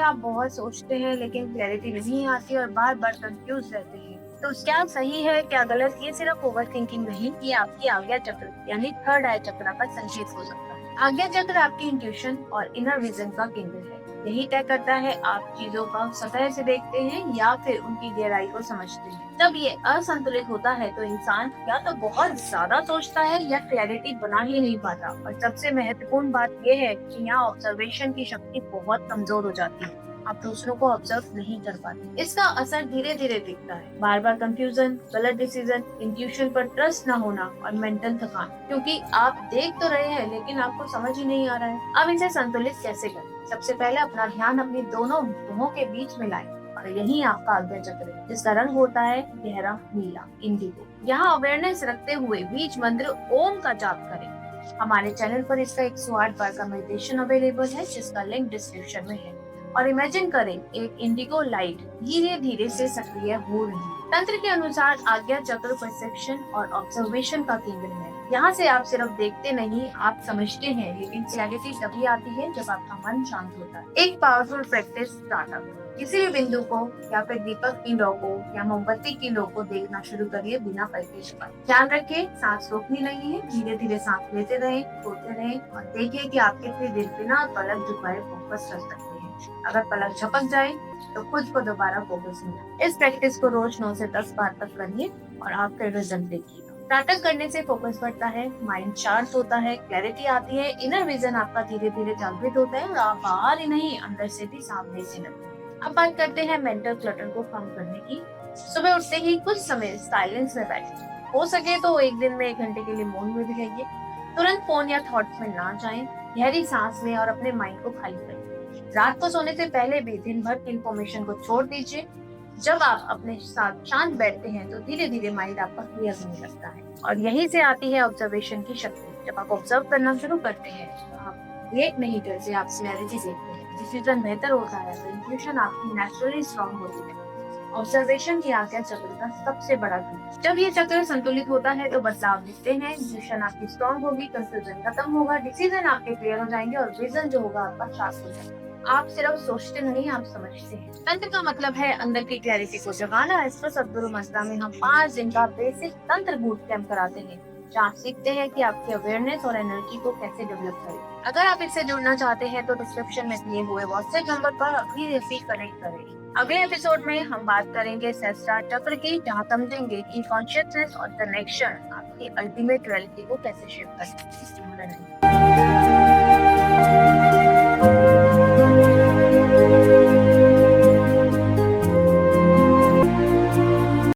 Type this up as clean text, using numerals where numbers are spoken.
आप बहुत सोचते हैं लेकिन क्लैरिटी नहीं आती और बार-बार कंफ्यूज रहते हैं। तो क्या सही है, क्या गलत, ये सिर्फ ओवरथिंकिंग नहीं, ये आपकी आज्ञा चक्र यानी थर्ड आई चक्र का संकेत हो सकता है। आज्ञा चक्र आपकी इंट्यूशन और इनर विजन का केंद्र है। यही तय करता है आप चीजों का सतह से देखते हैं या फिर उनकी गहराई को समझते हैं। जब ये असंतुलित होता है तो इंसान या तो बहुत ज्यादा सोचता है या क्लैरिटी बना ही नहीं पाता। और सबसे महत्वपूर्ण बात यह है कि यहाँ ऑब्जर्वेशन की शक्ति बहुत कमजोर हो जाती है। आप दूसरों को ऑब्जर्व नहीं कर पाते। इसका असर धीरे धीरे दिखता है, बार बार कंफ्यूजन, गलत डिसीजन, इंट्यूशन पर ट्रस्ट न होना और मेंटल थकान, क्योंकि आप देख तो रहे हैं लेकिन आपको समझ ही नहीं आ रहा है। अब इसे संतुलित कैसे करें? सबसे पहले अपना ध्यान अपनी दोनों भुजाओं के बीच में लाएं और यही आपका आज्ञा चक्र है, जिसका रंग होता है गहरा नीला, इंडिगो। यहाँ अवेयरनेस रखते हुए बीज मंत्र ओम का जाप करें। हमारे चैनल पर इसका 108 बार का मेडिटेशन अवेलेबल है, जिसका लिंक डिस्क्रिप्शन में है। और इमेजिन करें एक इंडिगो लाइट धीरे धीरे से सक्रिय हो रही है। तंत्र के अनुसार आज्ञा चक्र परसेप्शन और ऑब्जर्वेशन का केंद्र है। यहाँ से आप सिर्फ देखते नहीं, आप समझते हैं। लेकिन क्लैरिटी तभी आती है जब आपका मन शांत होता है। एक पावरफुल प्रैक्टिस स्टार्टअप। किसी भी बिंदु को या फिर दीपक की लौ को या मोमबत्ती की लौ को देखना शुरू करिए बिना पलके झपके। ध्यान रखें, सांस रोकनी नहीं है। धीरे धीरे सांस लेते रहें, छोड़ते रहें और देखिए कि आप कितनी देर बिना पलक झुकाए फोकस कर सकते हैं। अगर पलक झपक जाए तो खुद को दोबारा फोकस मिला। इस प्रैक्टिस को रोज 9 से 10 बार तक करिए और आप फिर रिजल्ट देखिएगा। स्टार्टअप करने से फोकस बढ़ता है, माइंड शार्प होता है, क्लैरिटी आती है, इनर विजन आपका धीरे धीरे जागृत होता है और आप बाहर ही नहीं अंदर से भी सामने से लगते हैं। अब बात करते हैं मेंटल क्लटर को कम करने की। सुबह उठते ही कुछ समय साइलेंस में बैठें। हो सके तो एक दिन में 1 घंटे के लिए मौन में भी रहिए। तुरंत फोन या थॉट्स में ना जाएं। गहरी सांस लें और अपने माइंड को खाली करें। रात को सोने से पहले भी दिन भर की इंफॉर्मेशन को छोड़ दीजिए। जब आप अपने साथ शांत बैठते हैं तो धीरे धीरे माइंड आपका क्लियर होने लगता है और यहीं से आती है ऑब्जर्वेशन की शक्ति। जब आप ऑब्जर्व करना शुरू करते हैं तो आप लेट नहीं करते, आप क्लैरिटी देखते हैं, डिसीजन बेहतर होता है, तो इंट्यूशन आपकी नेचुरली स्ट्रांग होती है। ऑब्जर्वेशन की आज्ञा चक्र का सबसे बड़ा गुण। जब ये चक्र संतुलित होता है तो बदलाव दिखते हैं। इंट्यूशन आपकी स्ट्रांग होगी, कंफ्यूजन खत्म होगा, डिसीजन आपके क्लियर हो जाएंगे और विजन जो होगा आपका शार्प हो जाएगा। आप सिर्फ सोचते नहीं, आप समझते हैं। तंत्र का मतलब है अंदर की क्लैरिटी को जगाना। इस पर सद्गुरु मस्ता में हम 5 दिन का बेसिक तंत्र बूट कैंप कराते हैं, जहाँ सीखते हैं कि आपकी अवेयरनेस और एनर्जी को कैसे डेवलप करें। अगर आप इससे जुड़ना चाहते हैं तो डिस्क्रिप्शन में दिए हुए व्हाट्सएप नंबर पर अभी रेसिव कनेक्ट करें। अगले एपिसोड में हम बात करेंगे सहस्त्रार चक्र की, जहाँ समझेंगे कि कॉन्शियसनेस और कनेक्शन आपकी अल्टीमेट रियलिटी को कैसे शेप करते हैं।